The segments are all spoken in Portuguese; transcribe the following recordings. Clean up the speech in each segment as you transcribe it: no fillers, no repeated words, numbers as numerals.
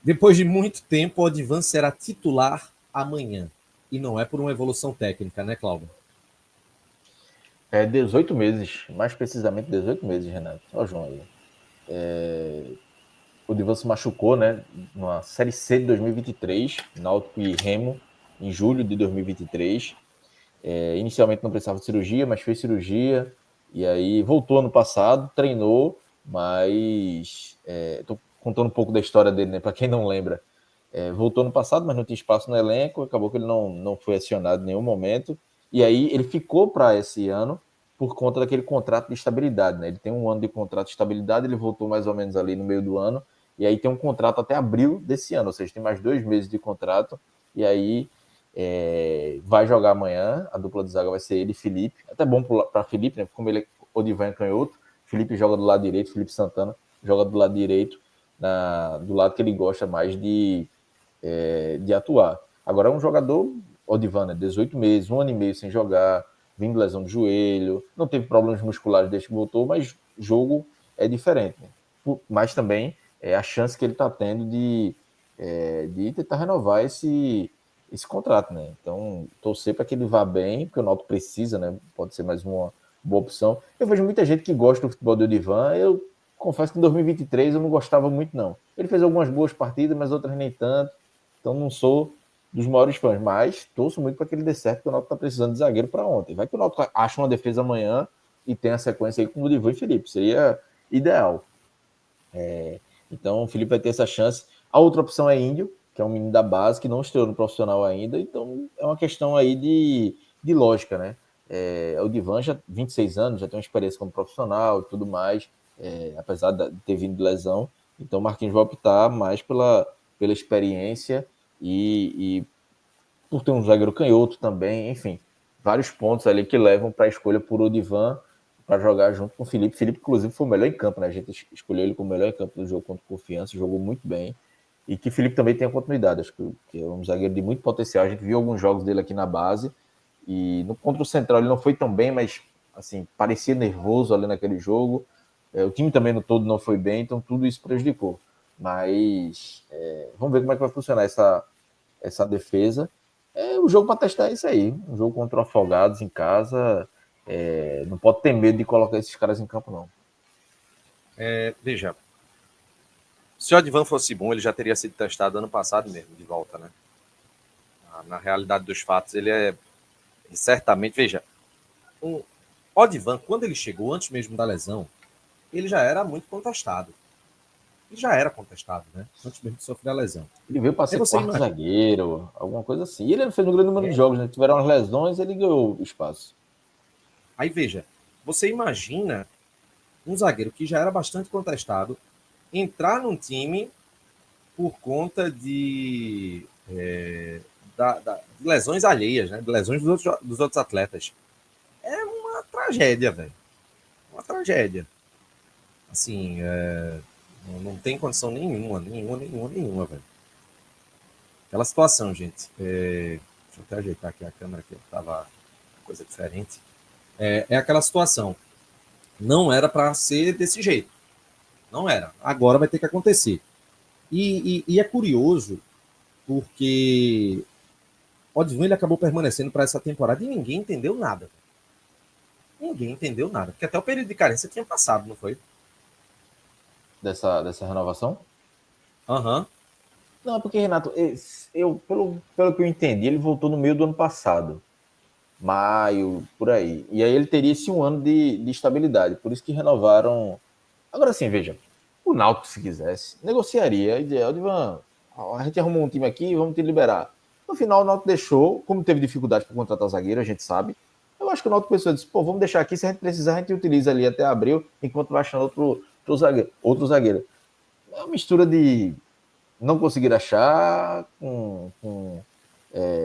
Depois de muito tempo, o Odivan será titular amanhã. E não é por uma evolução técnica, né, Cláudio? 18 meses, mais precisamente 18 meses, Renato. Olha o João aí. O Divan se machucou, né? Na Série C de 2023, Náutico e Remo, em julho de 2023. Inicialmente não precisava de cirurgia, mas fez cirurgia. E aí voltou ano passado, treinou, mas. Estou contando um pouco da história dele, né? Para quem não lembra. Voltou no passado, mas não tinha espaço no elenco. Acabou que ele não foi acionado em nenhum momento. E aí ele ficou para esse ano por conta daquele contrato de estabilidade, né? Ele tem um ano de contrato de estabilidade, ele voltou mais ou menos ali no meio do ano, e aí tem um contrato até abril desse ano, ou seja, tem mais 2 meses de contrato, e aí vai jogar amanhã, a dupla de zaga vai ser ele e Felipe, até bom para Felipe, né? Como ele é Odivan é canhoto, Felipe joga do lado direito, Felipe Santana joga do lado direito, do lado que ele gosta mais de atuar. Agora é um jogador, Odivan, né, 18 meses, 1 ano e meio sem jogar, vindo lesão do joelho, não teve problemas musculares desde que voltou, mas jogo é diferente. Né? Mas também é a chance que ele está tendo de tentar renovar esse contrato. Né? Então, torcer para que ele vá bem, porque o Náutico precisa, né? Pode ser mais uma boa opção. Eu vejo muita gente que gosta do futebol do Odivan, eu confesso que em 2023 eu não gostava muito, não. Ele fez algumas boas partidas, mas outras nem tanto. Então não sou dos maiores fãs, mas torço muito para que ele dê certo, porque o Náutico está precisando de zagueiro para ontem. Vai que o Náutico acha uma defesa amanhã e tem a sequência aí com o Divan e Felipe. Seria ideal. Então o Felipe vai ter essa chance. A outra opção é Índio, que é um menino da base, que não estreou no profissional ainda. Então é uma questão aí de lógica, né? O Divan já 26 anos, já tem uma experiência como profissional e tudo mais, apesar de ter vindo de lesão. Então o Marquinhos vai optar mais pela experiência e por ter um zagueiro canhoto também, enfim, vários pontos ali que levam para a escolha por Odivan para jogar junto com o Felipe. Felipe, inclusive, foi o melhor em campo, né? A gente escolheu ele como o melhor em campo do jogo contra o Confiança, jogou muito bem. E que Felipe também tenha continuidade, acho que é um zagueiro de muito potencial. A gente viu alguns jogos dele aqui na base e no contra o Central ele não foi tão bem, mas assim, parecia nervoso ali naquele jogo. O time também no todo não foi bem, então tudo isso prejudicou. Mas vamos ver como é que vai funcionar essa defesa. O jogo para testar é isso aí. Um jogo contra o Afogados em casa. Não pode ter medo de colocar esses caras em campo, não. Veja, se o Odivan fosse bom, ele já teria sido testado ano passado mesmo, de volta, né? Na realidade dos fatos, ele é certamente, veja, o Odivan, quando ele chegou, antes mesmo da lesão, ele já era muito contestado. Ele já era contestado, né? Antes mesmo de sofrer a lesão. Ele veio para Aí ser você quarto imagina. zagueiro, alguma coisa assim. E ele fez um grande número de jogos, né? Tiveram as lesões, ele ganhou espaço. Aí veja, você imagina um zagueiro que já era bastante contestado entrar num time por conta de lesões alheias, né? De lesões dos outros atletas. É uma tragédia, velho. Uma tragédia. Assim, não tem condição nenhuma, velho. Aquela situação, gente. Deixa eu até ajeitar aqui a câmera que tava coisa diferente. É aquela situação. Não era para ser desse jeito. Não era. Agora vai ter que acontecer. E é curioso porque Odivan ele acabou permanecendo para essa temporada e ninguém entendeu nada. Ninguém entendeu nada. Porque até o período de carência tinha passado, não foi? Dessa renovação? Aham. Uhum. Não, porque, Renato, pelo que eu entendi, ele voltou no meio do ano passado. Maio, por aí. E aí ele teria esse um ano de estabilidade. Por isso que renovaram. Agora sim, veja. O Náutico, se quisesse, negociaria. E dizia, Odivan, a gente arrumou um time aqui, vamos te liberar. No final, o Náutico deixou, como teve dificuldade para contratar zagueiro, a gente sabe. Eu acho que o Náutico pensou, disse, pô, vamos deixar aqui, se a gente precisar, a gente utiliza ali até abril, enquanto vai achando outro zagueiro. Outro zagueiro. É uma mistura de não conseguir achar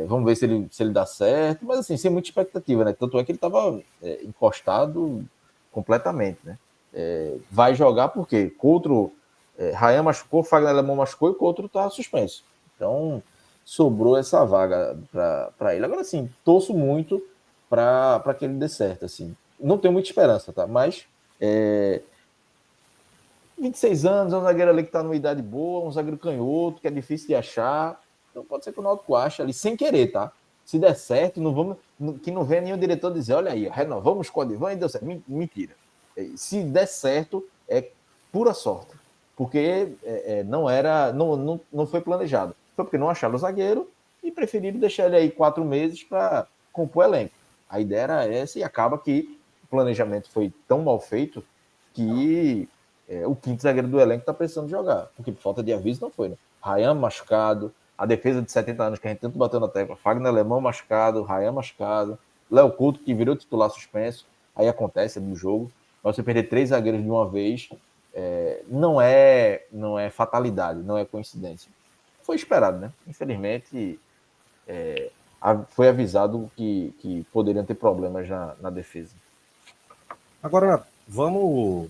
vamos ver se ele dá certo, mas assim, sem muita expectativa, né? Tanto é que ele estava encostado completamente, né? Vai jogar porque Coutro, Rayan machucou, Fagner Alemão machucou e Coutro está suspenso. Então, sobrou essa vaga para ele. Agora, sim, torço muito para que ele dê certo, assim. Não tenho muita esperança, tá? Mas 26 anos, é um zagueiro ali que está numa idade boa, um zagueiro canhoto, que é difícil de achar. Então pode ser que o Náutico ache ali, sem querer, tá? Se der certo, não vamos, que não venha nenhum diretor dizer, olha aí, renovamos o Codivan e deu certo. Mentira. Se der certo, é pura sorte. Porque não foi planejado. Foi porque não acharam o zagueiro e preferiram deixar ele aí 4 meses para compor elenco. A ideia era essa e acaba que o planejamento foi tão mal feito que o quinto zagueiro do elenco está precisando jogar. Porque por falta de aviso não foi, né? Ryan machucado, a defesa de 70 anos que a gente tanto bateu na tecla, Fagner Alemão machucado, Ryan machucado, Léo Couto que virou titular suspenso, aí acontece no jogo. Mas você perder 3 zagueiros de uma vez não é fatalidade, não é coincidência. Foi esperado, né? Infelizmente, foi avisado que poderiam ter problemas na defesa. Agora, vamos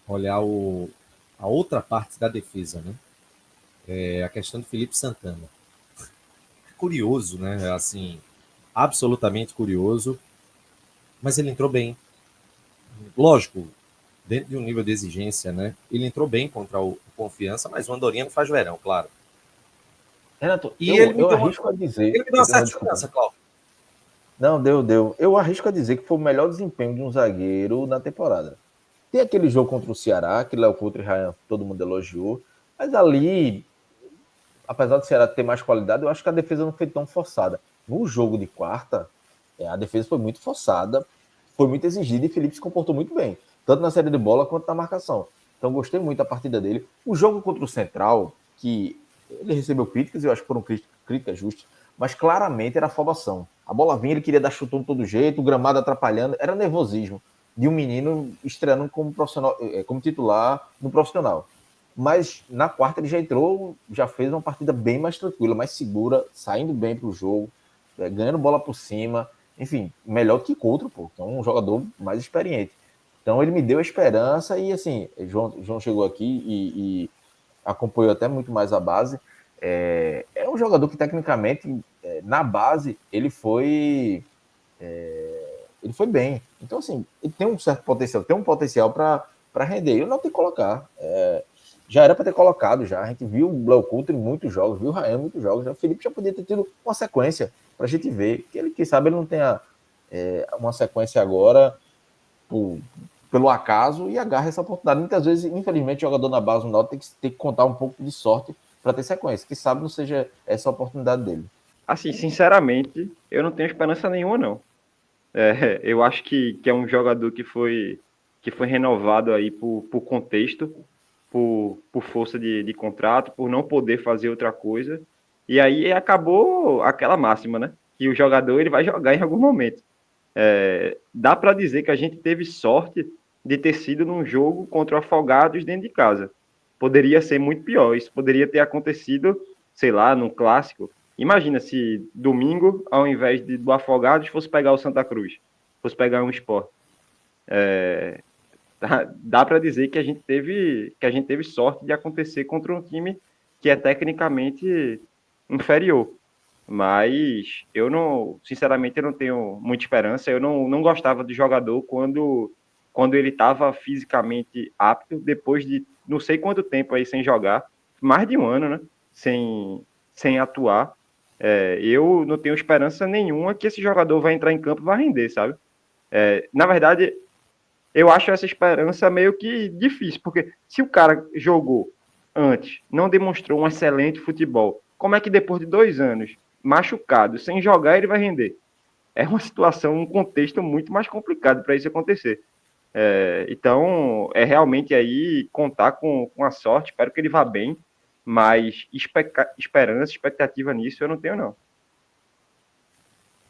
olhar a outra parte da defesa, né? A questão do Felipe Santana. Curioso, né? Assim, absolutamente curioso, mas ele entrou bem. Lógico, dentro de um nível de exigência, né? Ele entrou bem contra o Confiança, mas o Andorinha não faz verão, claro. Renato, E ele me eu deu uma, arrisco a dizer. ele me deu uma certa Desculpa. segurança, Cláudio. Não, deu. Eu arrisco a dizer que foi o melhor desempenho de um zagueiro na temporada. Tem aquele jogo contra o Ceará, que Léo Couto e Ryan todo mundo elogiou, mas ali, apesar do Ceará ter mais qualidade, eu acho que a defesa não foi tão forçada. No jogo de quarta, a defesa foi muito forçada, foi muito exigida e Felipe se comportou muito bem, tanto na série de bola quanto na marcação. Então gostei muito da partida dele. O jogo contra o Central, que ele recebeu críticas, eu acho que foram críticas justas, mas claramente era afobação. A bola vinha, ele queria dar chutão de todo jeito, o gramado atrapalhando, era nervosismo de um menino estreando como profissional, como titular no profissional. Mas na quarta ele já entrou, já fez uma partida bem mais tranquila, mais segura, saindo bem para o jogo, ganhando bola por cima, enfim, melhor que Couto, pô, que é um jogador mais experiente. Então ele me deu a esperança e assim, João chegou aqui e acompanhou até muito mais a base. É um jogador que tecnicamente, na base, ele foi bem. Então, assim, ele tem um certo potencial, tem um potencial para render. Eu não tenho que colocar. Já era para ter colocado já. A gente viu o Léo Couto em muitos jogos, viu o Ryan em muitos jogos. O Felipe já podia ter tido uma sequência para a gente ver. Que ele, quem sabe, ele não tenha uma sequência agora pelo acaso e agarra essa oportunidade. Muitas vezes, infelizmente, o jogador na base do Náutico tem que contar um pouco de sorte para ter sequência. Quem sabe não seja essa a oportunidade dele. Assim, sinceramente, eu não tenho esperança nenhuma, não. Eu acho que é um jogador que foi renovado aí por contexto, por força de contrato, por não poder fazer outra coisa. E aí acabou aquela máxima, né? Que o jogador ele vai jogar em algum momento. Dá para dizer que a gente teve sorte de ter sido num jogo contra o Afogados dentro de casa. Poderia ser muito pior. Isso poderia ter acontecido, sei lá, num clássico. Imagina se domingo, ao invés do Afogados, fosse pegar o Santa Cruz, fosse pegar um Sport. Dá para dizer que a gente teve sorte de acontecer contra um time que é tecnicamente inferior. Mas eu não, sinceramente, eu não tenho muita esperança. Eu não gostava de jogador quando ele estava fisicamente apto, depois de não sei quanto tempo aí sem jogar, mais de um ano, né? Sem atuar. Eu não tenho esperança nenhuma que esse jogador vai entrar em campo e vai render, sabe? Na verdade, eu acho essa esperança meio que difícil, porque se o cara jogou antes, não demonstrou um excelente futebol, como é que depois de 2 anos, machucado, sem jogar, ele vai render? É uma situação, um contexto muito mais complicado para isso acontecer. Então, é realmente aí contar com a sorte, espero que ele vá bem, mas esperança, expectativa nisso eu não tenho, não.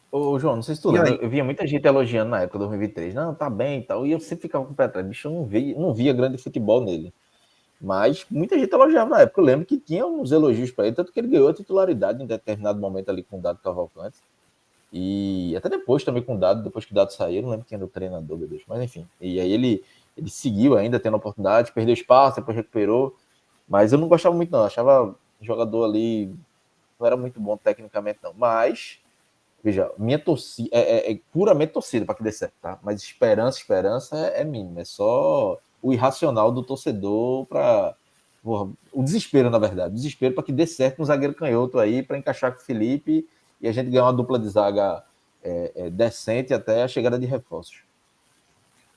Ô, João, não sei se tu E lembra, aí? eu via muita gente elogiando na época de 2023. Não, tá bem e tal. E eu sempre ficava com o pé atrás. Bicho, eu não via grande futebol nele. Mas muita gente elogiava na época. Eu lembro que tinha uns elogios para ele, tanto que ele ganhou a titularidade em determinado momento ali com o Dado Cavalcante. E até depois também com o Dado, depois que o Dado saiu, não lembro quem era o treinador, meu Deus. Mas enfim. E aí ele seguiu ainda tendo oportunidade, perdeu espaço, depois recuperou. Mas eu não gostava muito, não. Eu achava jogador ali, não era muito bom tecnicamente, não. Mas veja, minha torcida é puramente torcida para que dê certo, tá? Mas esperança é mínima. É só o irracional do torcedor para o desespero, na verdade. Desespero para que dê certo um zagueiro canhoto aí, para encaixar com o Felipe e a gente ganhar uma dupla de zaga decente até a chegada de reforços.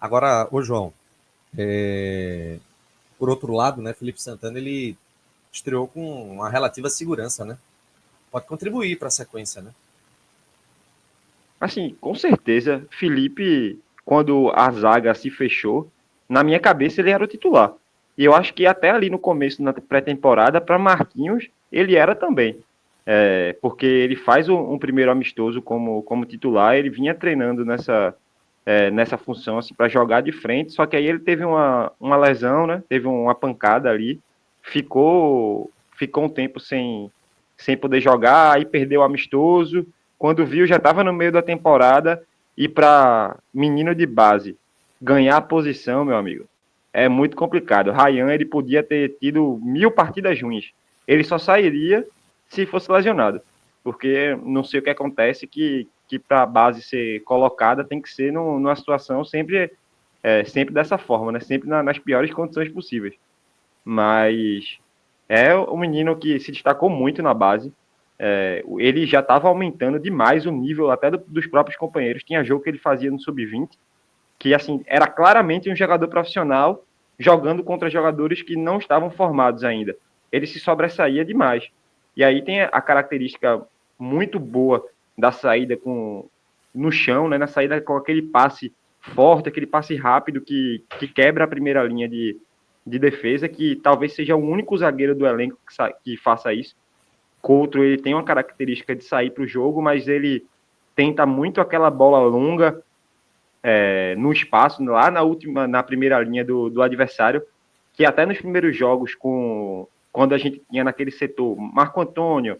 Agora, ô João, por outro lado, né, Felipe Santana, ele estreou com uma relativa segurança, né? Pode contribuir para a sequência, né? Assim, com certeza, Felipe, quando a zaga se fechou, na minha cabeça ele era o titular. E eu acho que até ali no começo, na pré-temporada, para Marquinhos, ele era também. Porque ele faz um primeiro amistoso como titular, ele vinha treinando nessa função assim, para jogar de frente, só que aí ele teve uma lesão, né? Teve uma pancada ali, ficou um tempo sem poder jogar, aí perdeu o amistoso. Quando viu, já estava no meio da temporada, e para menino de base ganhar a posição, meu amigo, é muito complicado. O Ryan, ele podia ter tido 1000 partidas ruins. Ele só sairia se fosse lesionado. Porque não sei o que acontece, que para a base ser colocada tem que ser numa situação sempre dessa forma, né? Sempre nas piores condições possíveis. Mas é um menino que se destacou muito na base. Ele já estava aumentando demais o nível até dos próprios companheiros. Tinha jogo que ele fazia no sub-20, que assim era claramente um jogador profissional jogando contra jogadores que não estavam formados ainda. Ele se sobressaía demais. E aí tem a característica muito boa da saída no chão, né? Na saída com aquele passe forte, aquele passe rápido que quebra a primeira linha de defesa, que talvez seja o único zagueiro do elenco que faça isso. Couto, ele tem uma característica de sair para o jogo, mas ele tenta muito aquela bola longa no espaço, lá na primeira linha do adversário, que até nos primeiros jogos, quando a gente tinha naquele setor Marco Antônio,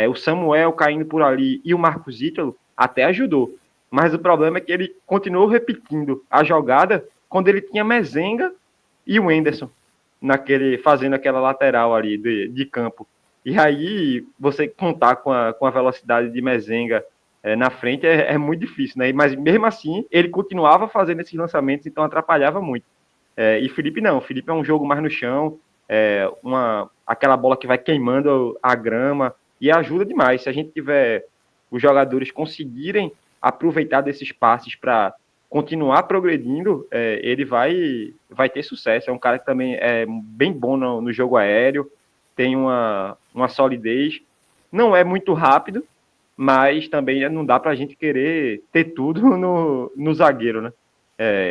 o Samuel caindo por ali e o Marcos Ítalo, até ajudou. Mas o problema é que ele continuou repetindo a jogada quando ele tinha Mezenga e o Henderson fazendo aquela lateral ali de campo. E aí, você contar com a velocidade de Mezenga na frente é muito difícil, né? Mas mesmo assim, ele continuava fazendo esses lançamentos, então atrapalhava muito. E Felipe não, Felipe é um jogo mais no chão, aquela bola que vai queimando a grama, e ajuda demais. Se a gente tiver os jogadores conseguirem aproveitar desses passes para continuar progredindo, ele vai ter sucesso. É um cara que também é bem bom no jogo aéreo, tem uma solidez, não é muito rápido, mas também não dá para a gente querer ter tudo no zagueiro, né?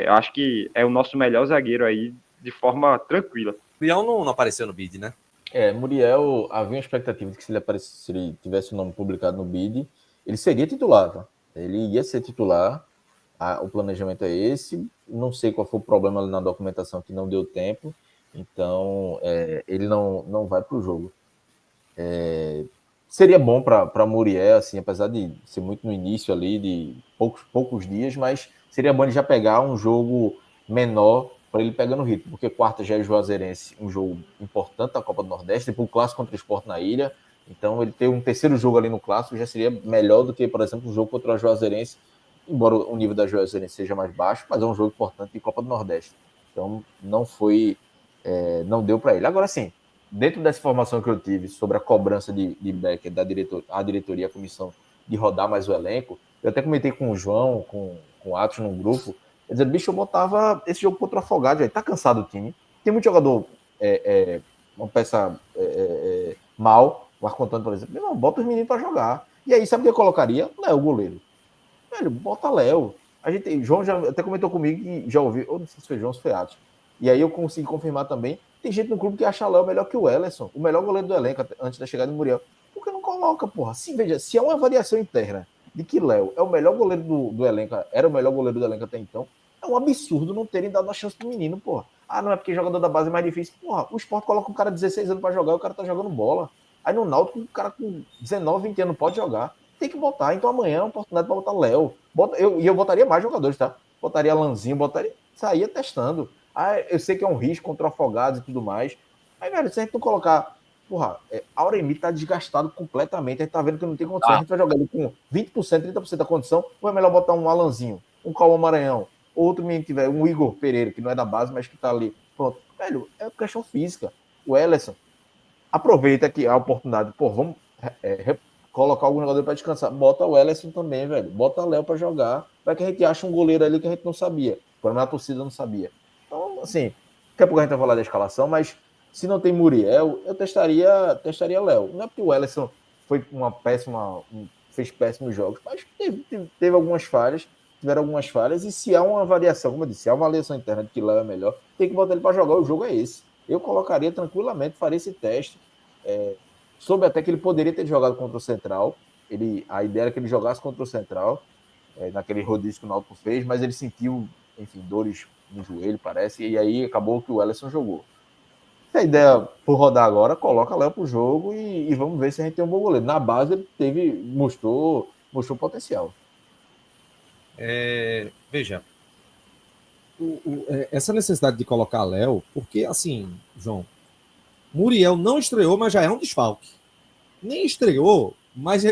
Eu acho que é o nosso melhor zagueiro aí, de forma tranquila. Muriel não apareceu no bid, né? Muriel, havia uma expectativa de que se ele tivesse o nome publicado no bid, ele seria titular, tá? Ele ia ser titular, o planejamento é esse, não sei qual foi o problema ali na documentação que não deu tempo, então ele não vai para o jogo. Seria bom para Muriel, assim, apesar de ser muito no início ali, de poucos dias, mas seria bom ele já pegar um jogo menor para ele pegar no ritmo, porque quarta já é Juazeirense, um jogo importante da Copa do Nordeste, depois o clássico contra o Sport na ilha, então ele ter um terceiro jogo ali no clássico já seria melhor do que, por exemplo, um jogo contra o Juazeirense, embora o nível da Juazeirense seja mais baixo, mas é um jogo importante de Copa do Nordeste. Então não deu para ele. Agora sim, dentro dessa informação que eu tive sobre a cobrança de Becker, a diretoria, a comissão, de rodar mais o elenco, eu até comentei com o João, com o Atos no grupo, eu dizia, bicho, eu botava esse jogo contra o Afogados, tá cansado o time, tem muito jogador, uma peça mal, o Marco Antônio, por exemplo, não, bota os meninos para jogar. E aí, sabe o que eu colocaria? Léo, o goleiro. Velho, bota Léo. João já até comentou comigo que já ouviu, ou não sei se foi João ou se foi Atos. E aí eu consegui confirmar também. Tem gente no clube que acha Léo melhor que o Ellerson, o melhor goleiro do elenco antes da chegada de Muriel. Por que não coloca, porra? Veja, se é uma variação interna de que Léo é o melhor goleiro do elenco, era o melhor goleiro do elenco até então, é um absurdo não terem dado a chance pro menino, porra. Não é porque jogador da base é mais difícil. Porra, o Sport coloca um cara de 16 anos pra jogar e o cara tá jogando bola. Aí no Náutico, o cara com 19, 20 anos pode jogar. Tem que botar. Então amanhã é uma oportunidade pra botar Léo. Eu botaria mais jogadores, tá? Botaria Lanzinho, saía testando. Eu sei que é um risco contra o Afogados e tudo mais. Aí, velho, se a gente não colocar... Porra, Auremi tá desgastado completamente. A gente tá vendo que não tem condição. A gente vai jogar ele com 20%, 30% da condição. Ou é melhor botar um Alanzinho, um Cauã Maranhão, outro menino tiver, um Igor Pereira, que não é da base, mas que tá ali, pronto, velho, é questão física. O Welleson, aproveita aqui a oportunidade, pô, vamos colocar algum jogador para descansar, bota o Welleson também, velho, bota o Léo para jogar, para que a gente ache um goleiro ali que a gente não sabia, por a torcida não sabia. Então, assim, daqui a pouco a gente vai falar da escalação, mas se não tem Muriel, eu testaria Léo. Não é porque o Welleson foi fez péssimos jogos, mas teve algumas falhas, tiveram algumas falhas, e se há uma variação, como eu disse, se há uma avaliação interna de que Léo é melhor, tem que botar ele para jogar, o jogo é esse. Eu colocaria tranquilamente, faria esse teste, soube até que ele poderia ter jogado contra o Central, a ideia era que ele jogasse contra o Central, naquele rodízio que o Náutico fez, mas ele sentiu, enfim, dores no joelho, parece, e aí acabou que o Welleson jogou. Se a ideia por rodar agora, coloca Léo pro jogo e vamos ver se a gente tem um bom goleiro. Na base ele mostrou potencial. Veja, essa necessidade de colocar Léo, porque assim, João, Muriel não estreou, mas já é um desfalque. Nem estreou, mas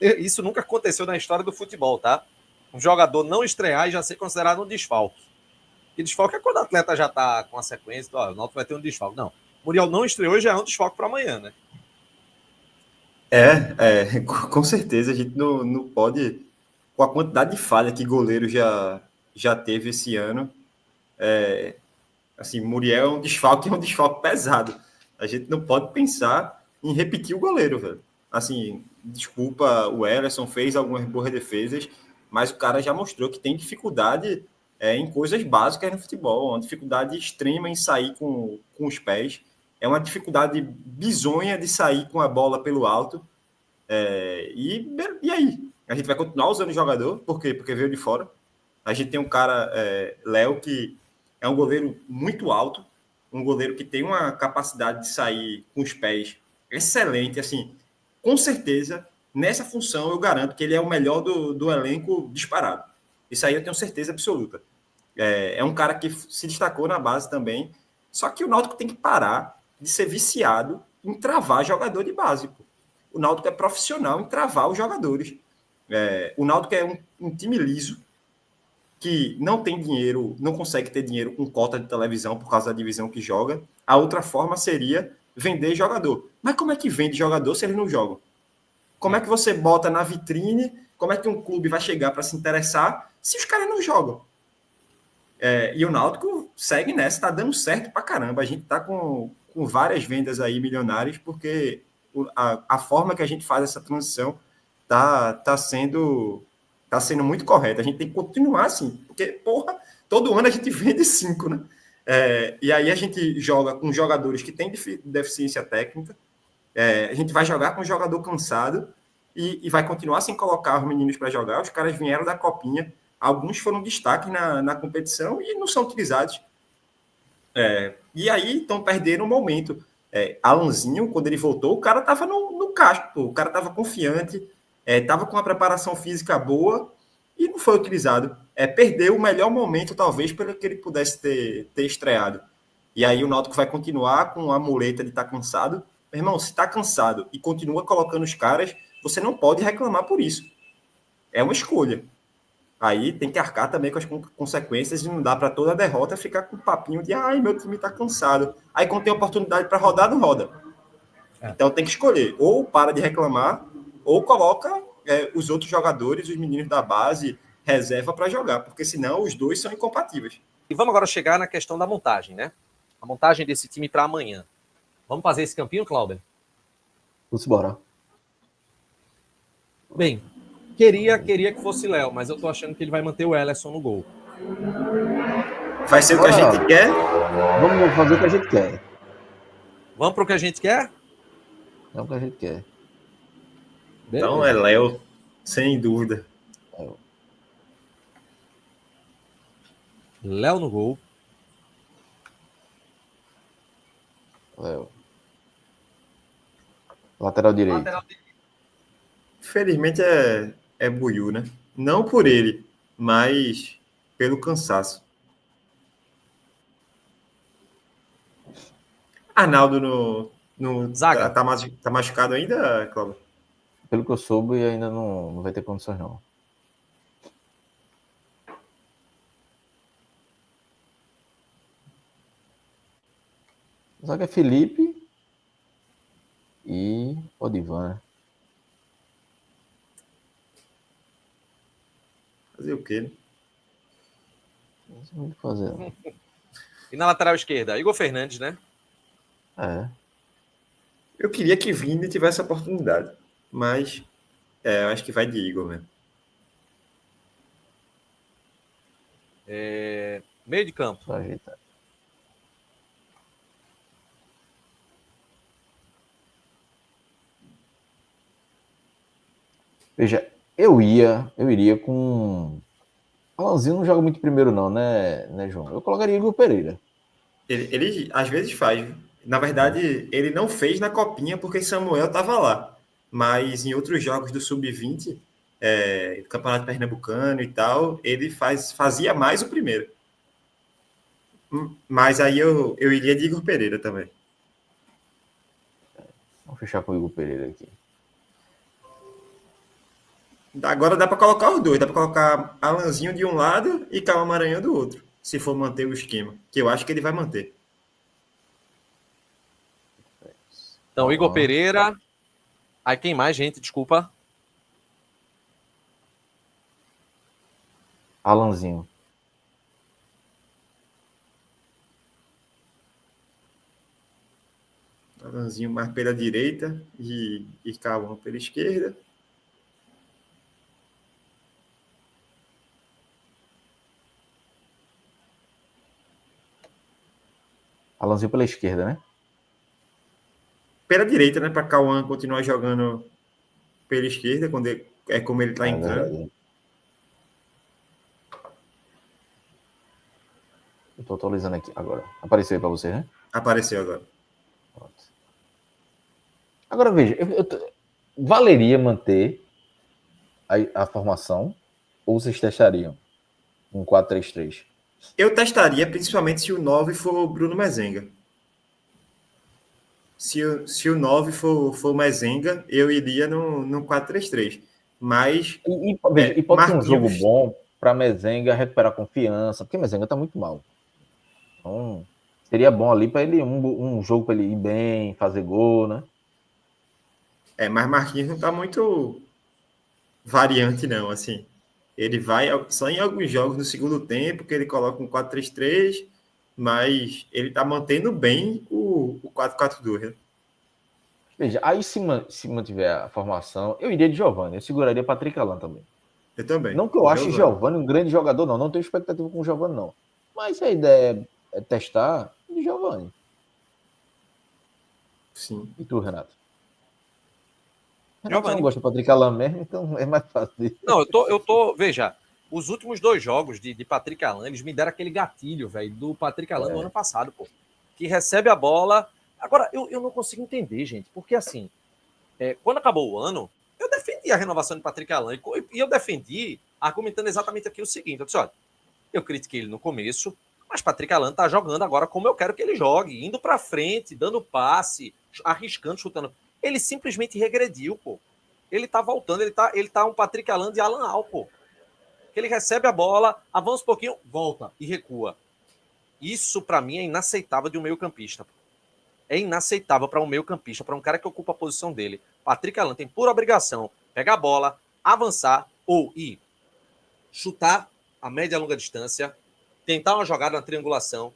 isso nunca aconteceu na história do futebol, tá? Um jogador não estrear e já ser considerado um desfalque. E desfalque é quando o atleta já tá com a sequência, o Náutico vai ter um desfalque. Não, Muriel não estreou e já é um desfalque para amanhã, né? Com certeza a gente não pode, com a quantidade de falha que goleiro já teve esse ano, assim, Muriel é um desfalque pesado. A gente não pode pensar em repetir o goleiro, velho. Assim, desculpa, o Ellerson fez algumas boas defesas, mas o cara já mostrou que tem dificuldade em coisas básicas no futebol, uma dificuldade extrema em sair com os pés, é uma dificuldade bizonha de sair com a bola pelo alto. E aí? A gente vai continuar usando o jogador, por quê? Porque veio de fora. A gente tem um cara, Léo, que é um goleiro muito alto, um goleiro que tem uma capacidade de sair com os pés excelente, assim, com certeza, nessa função eu garanto que ele é o melhor do elenco disparado. Isso aí eu tenho certeza absoluta. É um cara que se destacou na base também, só que o Náutico tem que parar de ser viciado em travar jogador de base. Pô. O Náutico é profissional em travar os jogadores. O Náutico é um time liso, que não tem dinheiro, não consegue ter dinheiro com cota de televisão por causa da divisão que joga. A outra forma seria vender jogador. Mas como é que vende jogador se eles não jogam? Como é que você bota na vitrine? Como é que um clube vai chegar para se interessar se os caras não jogam? E o Náutico segue nessa, tá dando certo pra caramba. A gente tá com várias vendas aí milionárias, porque a forma que a gente faz essa transição tá sendo muito correta. A gente tem que continuar assim, porque, porra, todo ano a gente vende 5, né? E aí a gente joga com jogadores que têm deficiência técnica, a gente vai jogar com um jogador cansado e vai continuar sem colocar os meninos para jogar. Os caras vieram da copinha, alguns foram destaque na competição e não são utilizados. E aí estão perdendo o momento. Alanzinho, quando ele voltou, o cara estava no casco, o cara estava confiante, estava com uma preparação física boa e não foi utilizado. Perdeu o melhor momento, talvez, pelo que ele pudesse ter estreado. E aí o Náutico vai continuar com a muleta de estar cansado. Meu irmão, se está cansado e continua colocando os caras, você não pode reclamar por isso. É uma escolha. Aí tem que arcar também com as consequências e não dá para toda derrota ficar com o papinho de ai, meu time está cansado. Aí quando tem oportunidade para rodar, não roda. Então tem que escolher. Ou para de reclamar, ou coloca os outros jogadores, os meninos da base, reserva para jogar, porque senão os dois são incompatíveis. E vamos agora chegar na questão da montagem, né? A montagem desse time para amanhã. Vamos fazer esse campinho, Clauber? Vamos embora. Bem, queria que fosse Léo, mas eu tô achando que ele vai manter o Ellerson no gol. Vai ser o que a gente quer? Vamos fazer o que a gente quer. Vamos pro que a gente quer? É o que a gente quer. Beleza. Então é Léo, sem dúvida. Léo no gol. Léo. Lateral direito. Infelizmente é Buiú, né? Não por ele, mas pelo cansaço. Arnaldo Zaga. tá machucado ainda, Cláudio? Pelo que eu soube, ainda não vai ter condições, não. Só que é Felipe e Odivan, né? Fazer o quê, né? Não sei muito o que fazer, não. E na lateral esquerda, Igor Fernandes, né? É. Eu queria que Vini tivesse a oportunidade, mas eu acho que vai de Igor mesmo. Meio de campo. Só ajeitar. Veja, eu iria com. Alanzinho não joga muito primeiro, não, né, João? Eu colocaria Igor Pereira. Ele às vezes faz. Na verdade, ele não fez na copinha porque Samuel estava lá. Mas em outros jogos do Sub-20, do Campeonato Pernambucano e tal, ele fazia mais o primeiro. Mas aí eu iria de Igor Pereira também. Vamos fechar com o Igor Pereira aqui. Agora dá para colocar os dois. Dá para colocar Alanzinho de um lado e Calma Maranhão do outro. Se for manter o esquema. Que eu acho que ele vai manter. Então, Igor Ó. Pereira. Aí quem mais, gente? Desculpa. Alanzinho. Alanzinho mais pela direita e Calma pela esquerda. Alanzinho pela esquerda, né? Pela direita, né? Para Cauã continuar jogando pela esquerda, quando é como ele está entrando. Verdade. Eu tô atualizando aqui agora. Apareceu aí pra você, né? Apareceu agora. Pronto. Agora veja, valeria manter a formação ou vocês testariam um 4-3-3? Eu testaria, principalmente se o 9 for o Bruno Mezenga. Se o 9 for o Mezenga, eu iria no 4-3-3. Mas Veja, e pode ser um jogo Marquinhos, bom para Mezenga recuperar confiança, porque Mezenga tá muito mal. Então, seria bom ali para ele, um jogo para ele ir bem, fazer gol, né? mas Marquinhos não está muito variante, não. Assim, ele vai só em alguns jogos no segundo tempo, que ele coloca um 4-3-3, mas ele está mantendo bem o 4-4-2. Né? Veja, aí se mantiver a formação, eu iria de Giovani, eu seguraria Patrick Alan também. Eu também. Não que eu ache Giovani um grande jogador, não tenho expectativa com o Giovani, não. Mas se a ideia é testar, de Giovani. Sim. E tu, Renato? Giovani. Você não gosta do Patrick Alan mesmo, então é mais fácil. Não, eu tô. Veja, os últimos 2 jogos de Patrick Alan, eles me deram aquele gatilho, velho, do Patrick Alan do ano passado, pô. Que recebe a bola. Agora, eu não consigo entender, gente, porque assim, quando acabou o ano, eu defendi a renovação de Patrick Alan e eu defendi argumentando exatamente aqui o seguinte: eu disse, olha, eu critiquei ele no começo, mas Patrick Alan tá jogando agora como eu quero que ele jogue, indo pra frente, dando passe, arriscando, chutando. Ele simplesmente regrediu, pô. Ele tá voltando, ele tá um Patrick Alan de Alan Al, pô. Ele recebe a bola, avança um pouquinho, volta e recua. Isso, para mim, é inaceitável de um meio-campista. É inaceitável para um meio-campista, para um cara que ocupa a posição dele. Patrick Alan tem pura obrigação pegar a bola, avançar ou ir chutar a média e longa distância, tentar uma jogada na triangulação,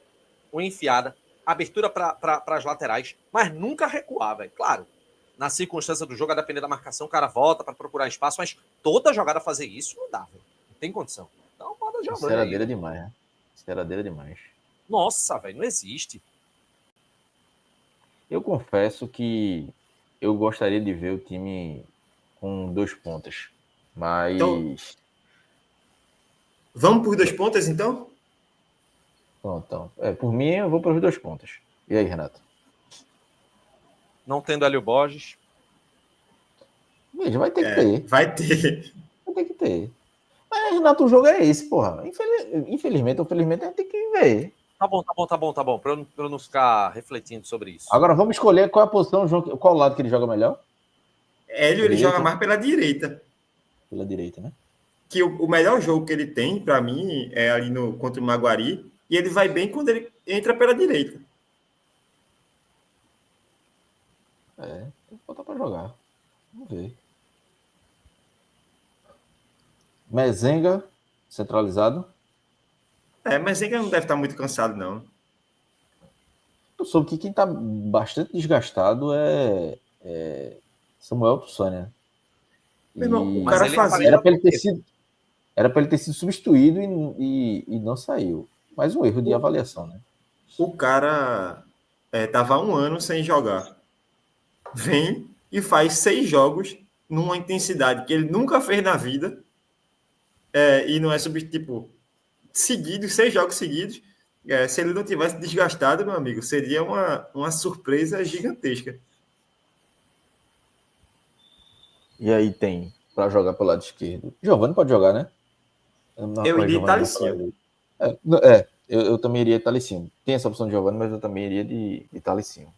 uma enfiada, abertura para as laterais, mas nunca recuar, velho. Claro, na circunstância do jogo, a depender da marcação, o cara volta para procurar espaço, mas toda jogada fazer isso não dá, velho. Não tem condição. Então, bota Giovani. Esteradeira demais, né? Esteradeira demais. Nossa, velho, não existe. Eu confesso que eu gostaria de ver o time com 2 pontas, mas... Então, vamos por 2 pontas, então? Então, por mim, eu vou para os 2 pontas. E aí, Renato? Não tendo Hélio Borges. Veja, vai ter que ter. Vai ter. Vai ter que ter. Mas, Renato, o jogo é esse, porra. Infelizmente ou felizmente, a gente tem que ver. Tá bom. Pra eu não ficar refletindo sobre isso. Agora, vamos escolher qual é a posição, qual lado que ele joga melhor? Hélio, ele joga mais pela direita. Pela direita, né? Que o melhor jogo que ele tem, para mim, é ali contra o Maguari. E ele vai bem quando ele entra pela direita. Tem que botar pra jogar. Vamos ver. Mezenga, centralizado. Mas ele não deve estar muito cansado, não. Eu soube que quem tá bastante desgastado é Samuel Tussania. Meu irmão, o E Mas cara ele fazia. era para ele ter sido substituído e não saiu. Mais um erro de avaliação, né? O cara tava há um ano sem jogar. Vem e faz 6 jogos numa intensidade que ele nunca fez na vida. E não é tipo, seguidos, 6 jogos seguidos. Se ele não tivesse desgastado, meu amigo, seria uma surpresa gigantesca. E aí tem para jogar pelo lado esquerdo. Giovani pode jogar, né? Eu iria Giovani Italicinho. eu também iria Italicinho. Tem essa opção de Giovani, mas eu também iria de Italicinho.